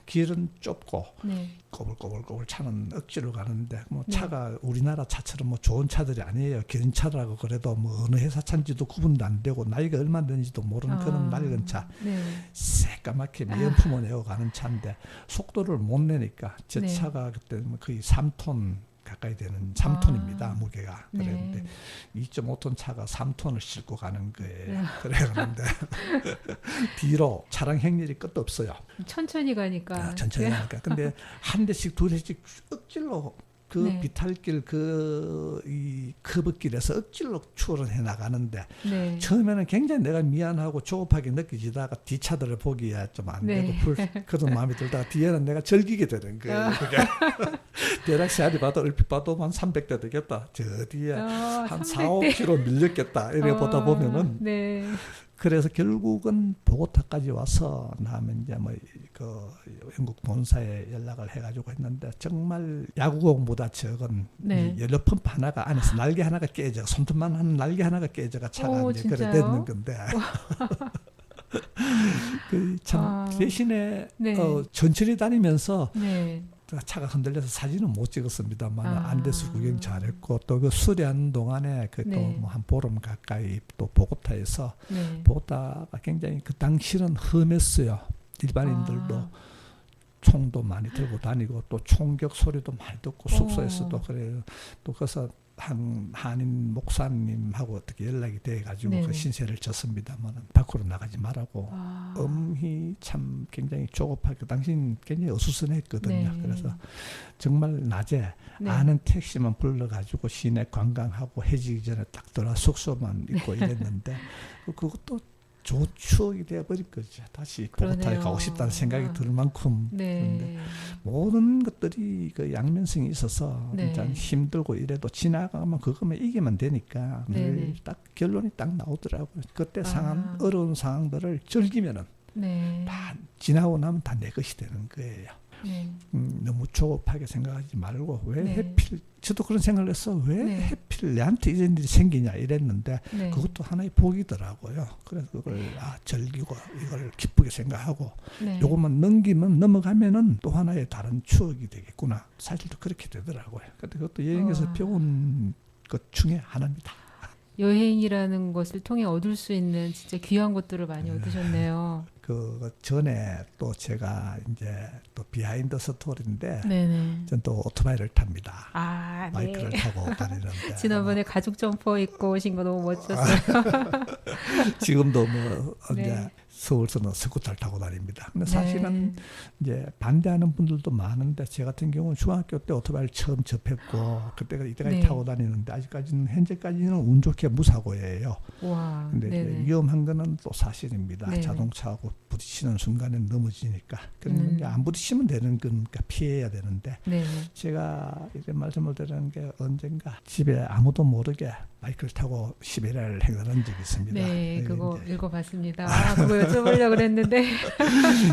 길은 좁고 네. 꼬불꼬불꼬불 차는 억지로 가는데 뭐 네. 차가 우리나라 차처럼 뭐 좋은 차들이 아니에요. 견인차라고 그래도 뭐 어느 회사 차인지도 구분도 안 되고 나이가 얼마 되는지도 모르는 그런 낡은 차. 네. 새까맣게 미연품을 내고 가는 차인데 속도를 못 내니까 제 네. 차가 그때 거의 3톤 가까이 되는 3톤입니다. 무게가. 네. 그랬는데 2.5톤 차가 3톤을 싣고 가는 거예요. 네. 그랬는데 뒤로 차량 행렬이 끝도 없어요. 천천히 가니까. 천천히 가니까. 근데 한 대씩 두 대씩 억지로 그 네. 비탈길 이 커브길에서 억지로 추월을 해 나가는데 네. 처음에는 굉장히 내가 미안하고 조급하게 느껴지다가 뒤차들을 보기에 좀 안 네. 되고 그런 마음이 들다가 뒤에는 내가 즐기게 되는 거예요. 그게 대략 세알이 봐도 얼핏 봐도 한 300대 되겠다. 저 뒤에 한 4, 5km 밀렸겠다. 이렇게 보다 보면은 네. 그래서 결국은 보고타까지 와서 나면 이제 뭐 그 영국 본사에 연락을 해가지고 했는데 정말 야구공보다 적은 네. 이 연료 펌프 하나가 안에서 날개 하나가 깨져 손톱만 한 날개 하나가 깨져가 차가 이제 그래 진짜요? 됐는 건데 그 참 대신에 네. 천천히 다니면서 네. 차가 흔들려서 사진은 못 찍었습니다만 아. 안데스 구경 잘했고 또 그 수리하는 동안에 그 또 네. 뭐 한 보름 가까이 또 보고타에서 네. 보고타가 굉장히 그 당시는 험했어요. 일반인들도 총도 많이 들고 다니고 또 총격 소리도 많이 듣고 숙소에서도 그래요. 또 거기서 한인 목사님하고 어떻게 연락이 돼가지고 네네. 그 신세를 졌습니다만 밖으로 나가지 말라고 아. 엄히 참 굉장히 조급하게 당신 굉장히 어수선했거든요. 네. 그래서 정말 낮에 네. 아는 택시만 불러가지고 시내 관광하고 해지기 전에 딱 들어 숙소만 있고 이랬는데 그것도 좋은 추억이 되어버린 거죠. 다시 보고타에 그러네요. 가고 싶다는 생각이 들 만큼 그런데 네. 모든 것들이 그 양면성이 있어서 네. 진짜 힘들고 이래도 지나가면 그거만 이기면 되니까 네네. 늘 딱 결론이 딱 나오더라고요. 그때 상황 아. 어려운 상황들을 즐기면은 네. 다 지나고 나면 다 내 것이 되는 거예요. 네. 너무 조급하게 생각하지 말고 왜 네. 해필 저도 그런 생각을 했어. 왜 네. 해필 내한테 이런 일이 생기냐 이랬는데 네. 그것도 하나의 복이더라고요. 그래서 그걸 즐기고 이걸 기쁘게 생각하고 네. 요것만 넘어가면은 또 하나의 다른 추억이 되겠구나. 사실도 그렇게 되더라고요. 근데 그것도 여행에서 배운 것 중에 하나입니다. 여행이라는 것을 통해 얻을 수 있는 진짜 귀한 것들을 많이 얻으셨네요. 그 전에 또 제가 이제 또 비하인드 스토리인데 네네. 전 또 오토바이를 탑니다. 아, 네. 바이크를 타고 다니는데 지난번에 가죽 점퍼 입고 오신 거 너무 멋졌어요. 지금도 뭐 네. 이제 서울서는 스쿠터를 타고 다닙니다. 근데 네. 사실은 이제 반대하는 분들도 많은데 제 같은 경우는 중학교 때 오토바이를 처음 접했고 그때가 이때까지 네. 타고 다니는데 아직까지는 현재까지는 운 좋게 무사고예요. 와. 근데 이제 네네. 위험한 거는 또 사실입니다. 네네. 자동차하고 부딪히는 순간에 넘어지니까. 그러면 이제 안 부딪히면 되는 거니까 피해야 되는데 네네. 제가 이제 말씀을 드리는 게 언젠가 집에 아무도 모르게 바이크를 타고 시베리아를 횡단한 적이 있습니다. 네, 그거 읽어봤습니다. 아, 그거 여쭤보려고 그랬는데.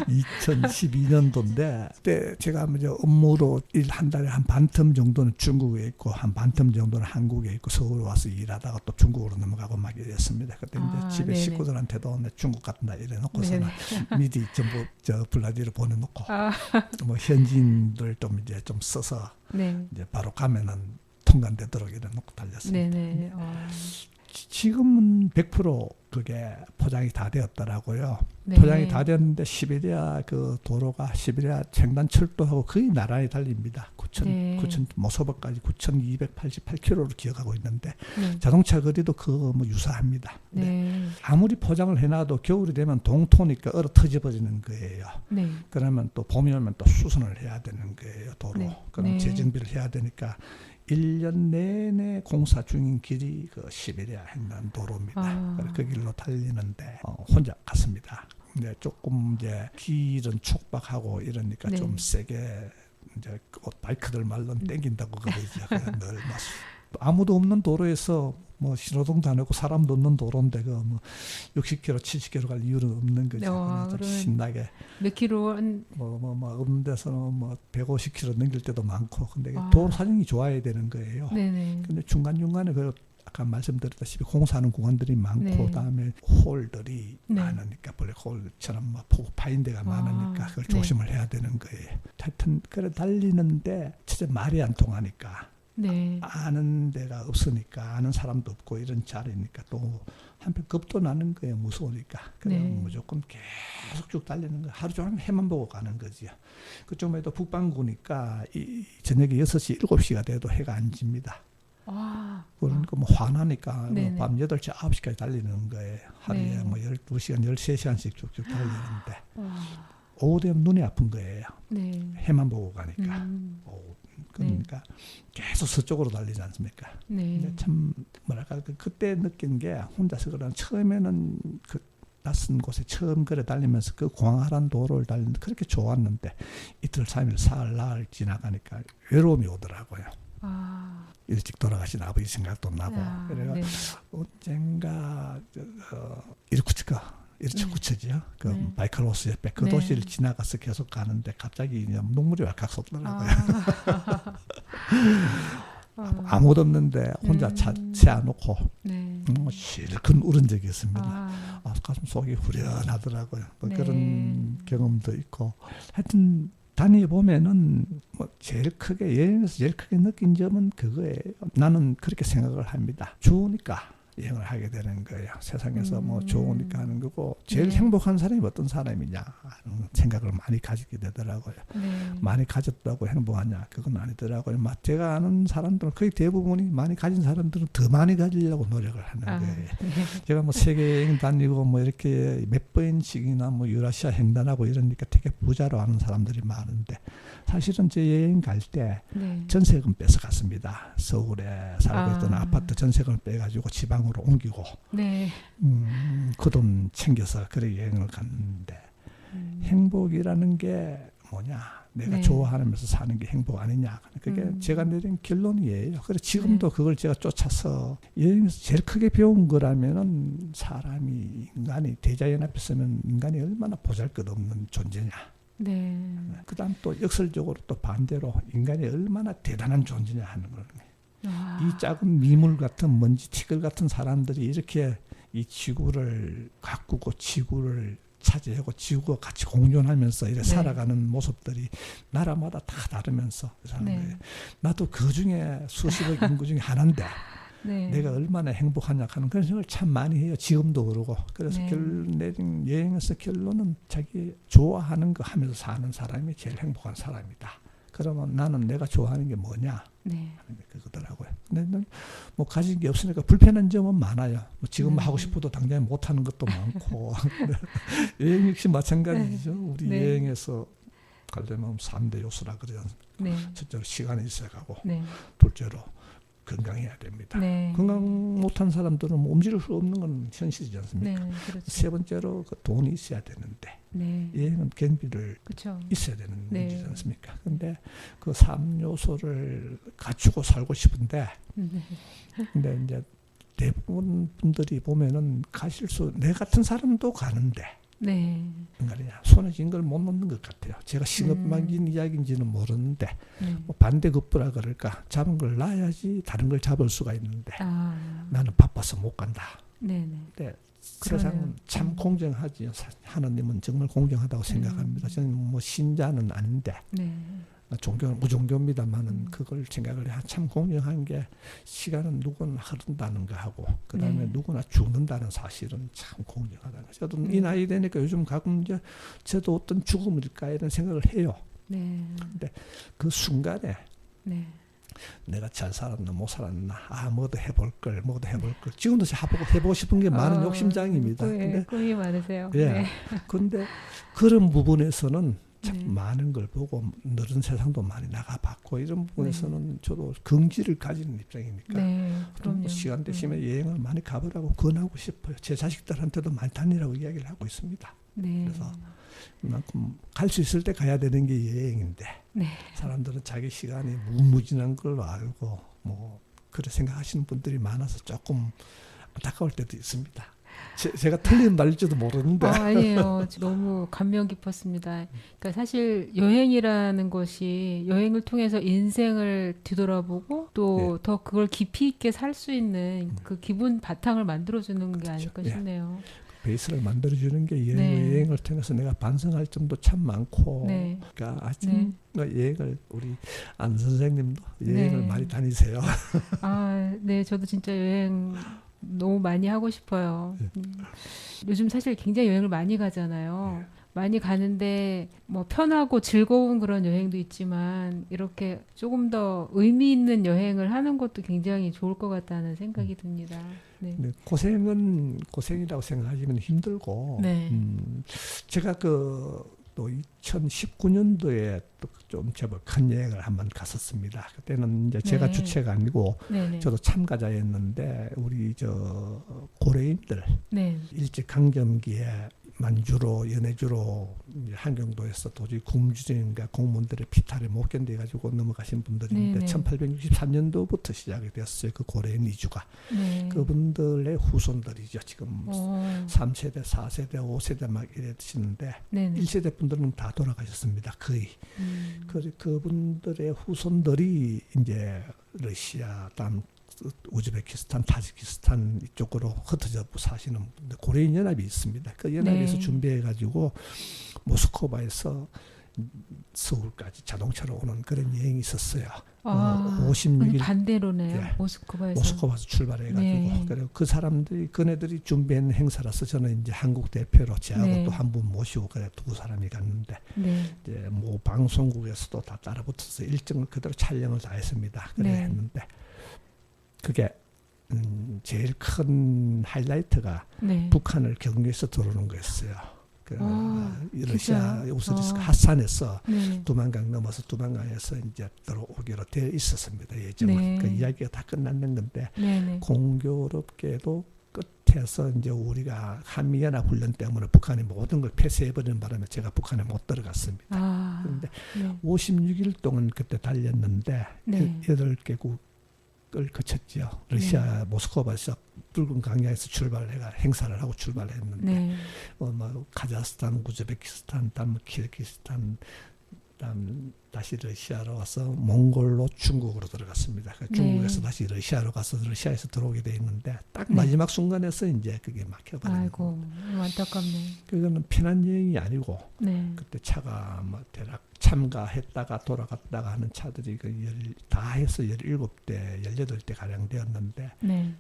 2012년도인데 그때 제가 이제 업무로 일 한 달에 한 반텀 정도는 중국에 있고 한 반텀 정도는 한국에 있고 서울 와서 일하다가 또 중국으로 넘어가고 막 이랬습니다. 그때 아, 이제 집에 네네. 식구들한테도 내 중국 갔다 이래 놓고서는 네네. 미리 전부 저 블라디로 보내놓고 아, 뭐 현지인들 좀 이제 좀 써서 네. 이제 바로 가면은 통관되도록 이래 놓고 달렸습니다. 네네. 지금은 100% 그게 포장이 다 되었더라고요. 네. 포장이 다 됐는데 시베리아 그 도로가 시베리아 횡단 철도하고 거의 나란히 달립니다. 9천 네. 모소버까지 9,288km로 기억하고 있는데 네. 자동차 거리도 그거 뭐 유사합니다. 근데 네. 아무리 포장을 해놔도 겨울이 되면 동토니까 얼어 터져버리는 거예요. 네. 그러면 또 봄이 오면 또 수선을 해야 되는 거예요. 도로. 네. 그럼 네. 재정비를 해야 되니까 1년 내내 공사 중인 길이 그 시베리아 횡단 도로입니다. 아. 그래서 그 길로 달리는데 혼자 갔습니다. 근데 조금 이제 길은 촉박하고 이러니까 네. 좀 세게 이제 바이크들 말로 땡긴다고 그러죠. 그래서 늘 막 아무도 없는 도로에서 뭐 신호등도 안 하고 사람도 없는 도로인데 그 뭐 60km, 70km 갈 이유는 없는 거죠. 그냥 좀 그러면 신나게 몇 킬로 한 뭐 없는 데서는 뭐 150km 넘길 때도 많고 근데 아. 도로 사정이 좋아야 되는 거예요. 네네. 근데 중간중간에 그 아까 말씀드렸다시피 공사하는 구간들이 많고 네. 그다음에 홀들이 네. 많으니까 블랙홀처럼 뭐 폭우 파인 데가 많으니까 그걸 네. 조심을 해야 되는 거예요. 하여튼 그래 달리는데 진짜 말이 안 통하니까 네. 아는 데가 없으니까 아는 사람도 없고 이런 자리니까 또 한편 겁도 나는 거예요. 무서우니까. 그래 네. 무조건 계속 쭉 달리는 거예요. 하루 종일 해만 보고 가는 거지요. 그쪽에도 북반구니까 이 저녁에 6시, 7시가 돼도 해가 안 집니다. 아. 그러니까 뭐 화나니까 네네. 밤 8시, 9시까지 달리는 거예요. 하루에 네. 뭐 12시간, 13시간씩 쭉쭉 달리는데 와. 오후 되면 눈이 아픈 거예요. 네. 해만 보고 가니까. 음. 그러니까 계속 서쪽으로 달리지 않습니까? 네. 근데 참 뭐랄까 그때 느낀 게 혼자서 그런 처음에는 그 낯선 곳에 처음 그래 달리면서 그 광활한 도로를 달리는데 그렇게 좋았는데 이틀 3일 사흘 나흘 지나가니까 외로움이 오더라고요. 아. 일찍 돌아가신 아버지 생각도 나고 아, 그래가 네. 언젠가 이르츠쿠츠지요. 그 네. 바이칼로스 옆에 그 네. 도시를 지나가서 계속 가는데 갑자기 그냥 눈물이 왈칵 쏟더라고요. 아무도 없는데 혼자 차 세워놓고 네. 실컷 울은 적이 있습니다. 아. 가슴 속이 후련하더라고요. 뭐 네. 그런 경험도 있고 하여튼 다녀보면은 뭐 제일 크게 여행에서 제일 크게 느낀 점은 그거예요. 나는 그렇게 생각을 합니다. 추우니까 여행을 하게 되는 거예요. 세상에서 뭐 좋으니까 하는 거고 제일 네. 행복한 사람이 어떤 사람이냐 하는 생각을 많이 가지게 되더라고요. 네. 많이 가졌다고 행복하냐 그건 아니더라고요. 제가 아는 사람들은 거의 대부분이 많이 가진 사람들은 더 많이 가지려고 노력을 하는 아, 거예요. 네. 제가 뭐 세계 여행 다니고 뭐 이렇게 몇 번씩이나 뭐 유라시아 횡단하고 이러니까 되게 부자로 하는 사람들이 많은데 사실은 제 여행 갈 때 네. 전세금 뺏어 갔습니다. 서울에 살고 있던 아. 아파트 전세금을 빼가지고 지방으로 옮기고 네. 그 돈 챙겨서 그래 여행을 갔는데 행복이라는 게 뭐냐 내가 네. 좋아하면서 사는 게 행복 아니냐 그게 제가 내린 결론이에요. 그래서 지금도 그걸 제가 쫓아서 여행에서 제일 크게 배운 거라면은 사람이 인간이 대자연 앞에 서면 인간이 얼마나 보잘것없는 존재냐. 네. 그다음 또 역설적으로 또 반대로 인간이 얼마나 대단한 존재냐 하는 거예요. 아. 이 작은 미물 같은 먼지 티끌 같은 사람들이 이렇게 이 지구를 가꾸고 지구를 차지하고 지구와 같이 공존하면서 이렇게 네. 살아가는 모습들이 나라마다 다 다르면서 네. 나도 그 중에 수십억 인구 중에 하나인데 네. 내가 얼마나 행복하냐 하는 그런 생각을 참 많이 해요. 지금도 그러고. 그래서 네. 내린 여행에서 결론은 자기 좋아하는 거 하면서 사는 사람이 제일 행복한 사람이다. 그러면 나는 내가 좋아하는 게 뭐냐? 네. 하는 게 그거더라고요. 근데 뭐 가진 게 없으니까 불편한 점은 많아요. 뭐 지금 하고 싶어도 당장 못 하는 것도 많고. 여행 역시 마찬가지죠. 우리 네. 여행에서 가려면 3대 요소라 그래요. 네. 첫째로 시간이 있어야 가고 네. 둘째로 건강해야 됩니다. 네. 건강 못한 사람들은 뭐 움직일 수 없는 건 현실이지 않습니까? 네. 그렇죠. 세 번째로 그 돈이 있어야 되는데 네. 여행은 경비를 그렇죠. 있어야 되는 네. 문제지 않습니까? 근데 그 3요소를 갖추고 살고 싶은데 네. 근데 이제 대부분 분들이 보면은 내 같은 사람도 가는데 네. 그러니까 손에 쥔 걸 못 놓는 것 같아요. 제가 시급막인 이야기인지는 모르는데 네. 뭐 반대급부라 그럴까 잡은 걸 놔야지 다른 걸 잡을 수가 있는데 아. 나는 바빠서 못 간다. 네. 네. 근데 그러네요. 세상은 참 공정하지. 하나님은 정말 공정하다고 생각합니다. 저는 뭐 신자는 아닌데 네. 종교는 무종교입니다만은 그걸 생각을 해. 참 공정한 게 시간은 누구나 흐른다는 거 하고 그다음에 네. 누구나 죽는다는 사실은 참 공정하다는 거. 저도 이 나이 되니까 요즘 가끔 이제 저도 어떤 죽음일까 이런 생각을 해요. 네. 근데 그 순간에 네. 내가 잘 살았나 못 살았나 뭐도 해볼 걸 지금도 해보고 싶은 게 많은 욕심장입니다. 근데 꿈이 많으세요. 예. 네. 근데 그런 부분에서는 참 네. 많은 걸 보고 늘은 세상도 많이 나가봤고 이런 부분에서는 저도 긍지를 가지는 입장이니까 네. 좀 그럼요. 시간 되시면 여행을 많이 가보라고 권하고 싶어요. 제 자식들한테도 많이 다니라고 이야기를 하고 있습니다. 네. 그래서 그만큼 갈 수 있을 때 가야 되는 게 여행인데 네. 사람들은 자기 시간이 무무진한 걸로 알고 뭐 그렇게 생각하시는 분들이 많아서 조금 안타까울 때도 있습니다. 제가 틀린 말일지도 모르는데 아니에요. 너무 감명 깊었습니다. 그러니까 사실 여행이라는 것이 여행을 통해서 인생을 뒤돌아보고 또 더 그걸 깊이 있게 살 수 있는 그 기본 바탕을 만들어주는 게 아닐까 예. 싶네요. 베이스를 만들어주는 게 네. 여행을 통해서 내가 반성할 점도 참 많고 네. 그러니까 하여튼 여행을 우리 안 선생님도 네. 여행을 많이 다니세요. 아, 네. 저도 진짜 여행 너무 많이 하고 싶어요. 요즘 사실 굉장히 여행을 많이 가잖아요. 많이 가는데 뭐 편하고 즐거운 그런 여행도 있지만 이렇게 조금 더 의미 있는 여행을 하는 것도 굉장히 좋을 것 같다는 생각이 듭니다. 네. 근데 고생은 고생이라고 생각하시면 힘들고 네. 제가 또 2019년도에 또 좀 제법 큰 여행을 한번 갔었습니다. 그때는 이제 제가 네. 주체가 아니고 네네. 저도 참가자였는데 우리 고려인들 네. 일제강점기에 만주로 연해주로 한경도에서 도저히 굶주림과 공무원들의 피탈을 못 견뎌가지고 넘어가신 분들인데 네네. 1863년도부터 시작이 됐어요. 그 고려인 이주가. 네. 그분들의 후손들이죠. 지금 3세대, 4세대, 5세대 막 이러시는데 네네. 1세대 분들은 다 돌아가셨습니다. 거의. 그분들의 후손들이 이제 러시아, 다음 우즈베키스탄, 타지키스탄 이쪽으로 흩어져 사시는 분들 고려인 연합이 있습니다. 그 연합에서 네. 준비해가지고 모스크바에서 서울까지 자동차로 오는 그런 여행이 있었어요. 아, 56일 반대로네요. 예. 모스크바에서. 모스크바에서 출발해가지고 네. 그리고 그 사람들이 그네들이 준비한 행사라서 저는 이제 한국 대표로 저하고 네. 또 한 분 모시고 그래 두 사람이 갔는데 네. 이제 뭐 방송국에서도 다 따라붙어서 일정을 그대로 촬영을 다 했습니다. 그래 네. 했는데 그게 제일 큰 하이라이트가 네. 북한을 경유해서 들어오는 거였어요. 그 러시아 진짜요? 우스리스크 아. 핫산에서 네. 두만강 넘어서 두만강에서 이제 들어오기로 되어 있었습니다. 예정은 네. 그 이야기가 다 끝났는 건데 네네. 공교롭게도 끝에서 이제 우리가 한미연합 훈련 때문에 북한이 모든 걸 폐쇄해버리는 바람에 제가 북한에 못 들어갔습니다. 아. 그런데 네. 56일 동안 그때 달렸는데 네. 8개국을 거쳤죠. 러시아 모스크바에서 붉은 강야에서 출발해가 행사를 하고 출발했는데 네. 뭐 카자흐스탄, 우즈베키스탄, 키르기스탄, 다시 러시아로 와서 몽골로 중국으로 들어갔습니다. 그러니까 중국에서 네. 다시 러시아로 가서 러시아에서 들어오게 돼 있는데 딱 네. 마지막 순간에서 이제 그게 막혀버린 아이고, 겁니다. 안타깝네. 그거는 편한 여행이 아니고 네. 그때 차가 뭐 대략 참가했다가 돌아갔다가 하는 차들이 다 해서 17대, 18대 가량 되었는데 네.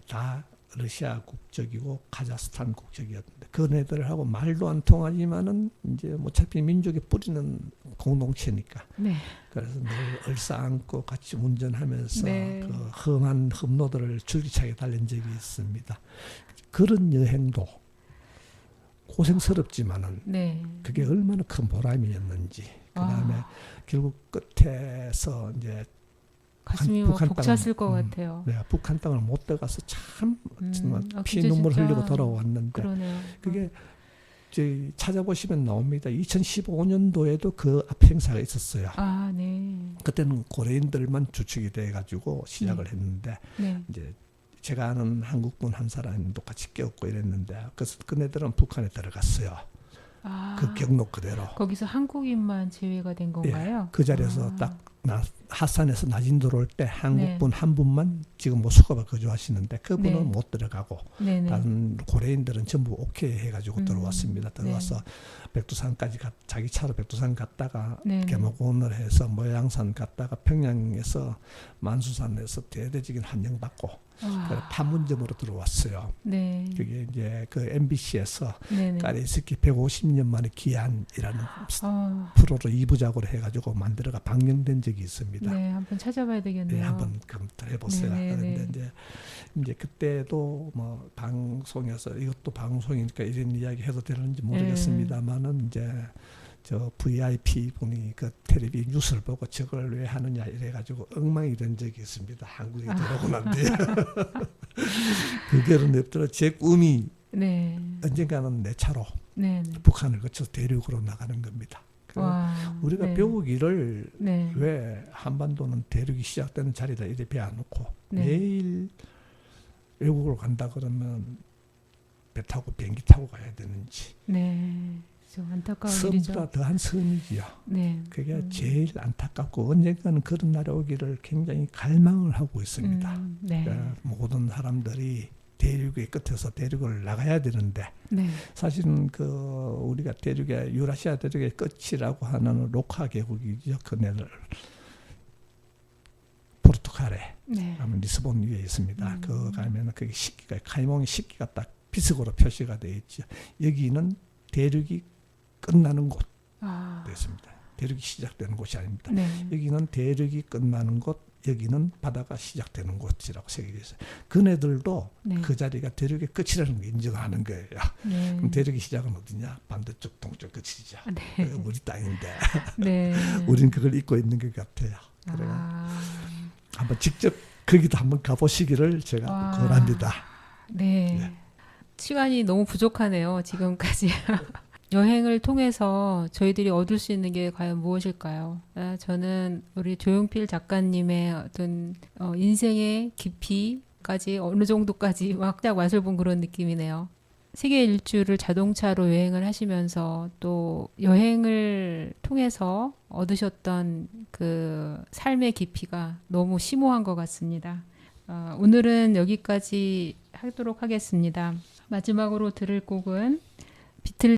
다 러시아 국적이고 카자흐스탄 국적이었는데 그네들하고 말도 안 통하지만은 이제 어차피 민족의 뿌리는 공동체니까 네. 그래서 늘 얼싸안고 같이 운전하면서 네. 그 험한 험로들을 줄기차게 달린 적이 있습니다. 그런 여행도 고생스럽지만은 네. 그게 얼마나 큰 보람이었는지 그다음에 결국 끝에서 이제 가슴이 막 북한 벅찼을 것 땅은, 같아요. 내가 북한 땅을 못 들어가서 참 정말 진짜 피눈물 진짜 흘리고 돌아왔는데 그러네요. 그게 이제 찾아보시면 나옵니다. 2015년도에도 그 앞 행사가 있었어요. 아, 네. 그때는 고려인들만 주축이 돼가지고 시작을 했는데 네. 이제 제가 아는 한국분 한 사람도 같이 껴었고 이랬는데 그래서 그네들은 북한에 들어갔어요. 아, 그 경로 그대로. 거기서 한국인만 제외가 된 건가요? 그 자리에서 아. 딱 하산에서 낮은 들어올 때 한국분 한 분만 지금 모스크바 거주하시는데 그분은 네. 못 들어가고 네네. 다른 고려인들은 전부 오케이 해가지고 들어왔습니다. 네. 들어와서 백두산까지 자기 차로 백두산 갔다가 네. 개목원을 해서 모양산 갔다가 평양에서 만수산에서 대대적인 환영받고 그래 판문점으로 들어왔어요. 네. 그게 이제 그 MBC에서 네네. 까레스키 150년 만에 기한이라는 아, 프로로 2부작으로 해가지고 만들어가 방영된 적이 있습니다. 네, 한번 찾아봐야 되겠네요. 네, 한번 검토해 해보세요. 네네네. 그런데 이제 그때도 뭐 방송에서 이것도 방송이니까 이런 이야기 해도 되는지 모르겠습니다만은 이제 저 VIP 분이 그 텔레비 뉴스를 보고 저걸 왜 하느냐 이래가지고 엉망이 된 적이 있습니다. 한국에 들어오고 난 뒤에 그 결혼 냅두러 제 꿈이 네. 언젠가는 내 차로 네. 북한을 거쳐서 대륙으로 나가는 겁니다. 와. 우리가 네. 배우기를 네. 왜 한반도는 대륙이 시작되는 자리다 이래 배워놓고 네. 매일 외국으로 간다 그러면 배 타고 비행기 타고 가야 되는지 네. 좀 안타까운 섬보다 일이죠. 더한 섬이지요. 네. 그게 제일 안타깝고 언젠가는 그런 날이 오기를 굉장히 갈망을 하고 있습니다. 네. 그러니까 모든 사람들이 대륙의 끝에서 대륙을 나가야 되는데 네. 사실은 그 우리가 대륙의 유라시아 대륙의 끝이라고 하는 로카 계곡이죠. 그네들 포르투갈에 네. 가면 리스본 위에 있습니다. 그 가면은 그게 식기가 카이몽의 식기가 딱 비석으로 표시가 되어 있죠. 여기는 대륙이 끝나는 곳 아. 됐습니다. 대륙이 시작되는 곳이 아닙니다. 네. 여기는 대륙이 끝나는 곳, 여기는 바다가 시작되는 곳이라고 새겨져 있어요. 그네들도 네. 그 자리가 대륙의 끝이라는 걸 인정하는 거예요. 네. 그럼 대륙의 시작은 어디냐? 반대쪽, 동쪽 끝이죠. 네. 우리 땅인데 네. 우린 그걸 잊고 있는 것 같아요. 그래요. 아. 한번 직접 거기도 한번 가보시기를 제가 와. 권합니다. 네. 네. 시간이 너무 부족하네요. 지금까지. 여행을 통해서 저희들이 얻을 수 있는 게 과연 무엇일까요? 저는 우리 조용필 작가님의 어떤 인생의 깊이까지 어느 정도까지 막 맛을 본 그런 느낌이네요. 세계 일주를 자동차로 여행을 하시면서 또 여행을 통해서 얻으셨던 그 삶의 깊이가 너무 심오한 것 같습니다. 오늘은 여기까지 하도록 하겠습니다. 마지막으로 들을 곡은 비틀